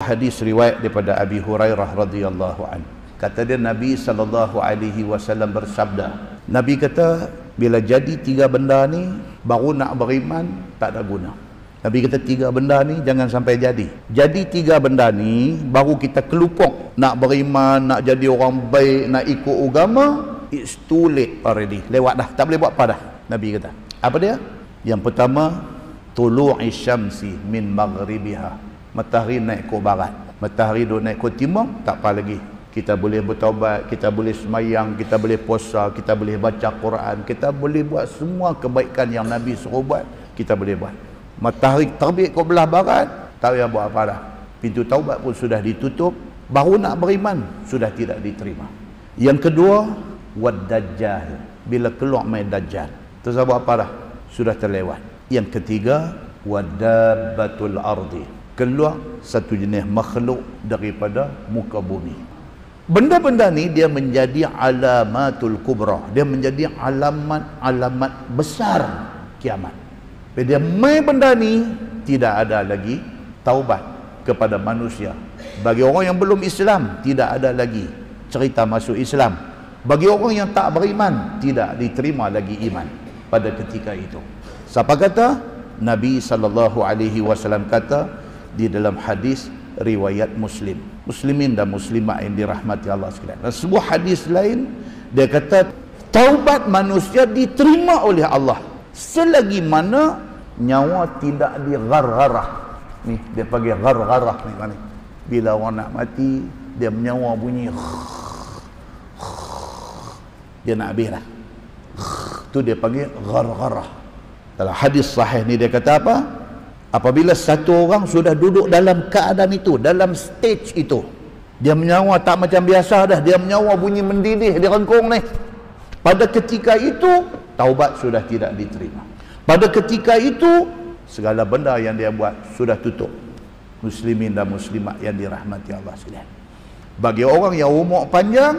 hadis riwayat daripada Abi Hurairah radhiyallahu anhu. Kata dia, Nabi SAW bersabda. Nabi kata, bila jadi 3 benda ni, baru nak beriman tak ada guna. Nabi kata 3 benda ni jangan sampai jadi. Jadi 3 benda ni, baru kita kelupuk nak beriman, nak jadi orang baik, nak ikut agama, it's too late already. Lewat dah, tak boleh buat apa dah. Nabi kata. Apa dia? Yang pertama, tulu'i syamsi min maghribiha. Matahari naik ke barat, matahari duk naik ke timur, tak apa lagi. Kita boleh bertaubat, kita boleh semayang, kita boleh puasa, kita boleh baca Quran, kita boleh buat semua kebaikan yang Nabi suruh buat, kita boleh buat. Matahari terbit ke belah barat, tak payah buat apa dah. Pintu taubat pun sudah ditutup, baru nak beriman sudah tidak diterima. Yang kedua, wad-dajjal. Bila keluar main dajjal, terus buat apa dah? Sudah terlewat. Yang ketiga, wadabbatul ardi. Keluar satu jenis makhluk daripada muka bumi. Benda-benda ni dia menjadi alamatul kubra. Dia menjadi alamat-alamat besar kiamat. Bila dia main benda ni, tidak ada lagi taubat kepada manusia. Bagi orang yang belum Islam, tidak ada lagi cerita masuk Islam. Bagi orang yang tak beriman, tidak diterima lagi iman pada ketika itu. Siapa kata? Nabi SAW kata di dalam hadis riwayat Muslim, muslimin dan muslimat yang dirahmati Allah sekalian. Dan sebuah hadis lain dia kata, taubat manusia diterima oleh Allah selagi mana nyawa tidak dighargharah. Ni dia panggil ghargharah ni kan. Bila orang nak mati, dia menyawa bunyi dia nak habis dah. Tu dia panggil ghargharah. Dalam hadis sahih ni dia kata apa? Apabila satu orang sudah duduk dalam keadaan itu, dalam stage itu, dia menyawa tak macam biasa dah, dia menyawa bunyi mendidih, dia rengkung ni. Pada ketika itu, taubat sudah tidak diterima. Pada ketika itu, segala benda yang dia buat sudah tutup. Muslimin dan muslimat yang dirahmati Allah sekalian. Bagi orang yang umur panjang,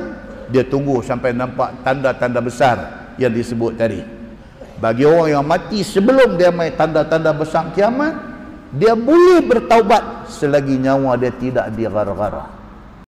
dia tunggu sampai nampak tanda-tanda besar yang disebut tadi. Bagi orang yang mati sebelum dia mai tanda-tanda besar kiamat, dia boleh bertaubat selagi nyawa dia tidak dighargharah.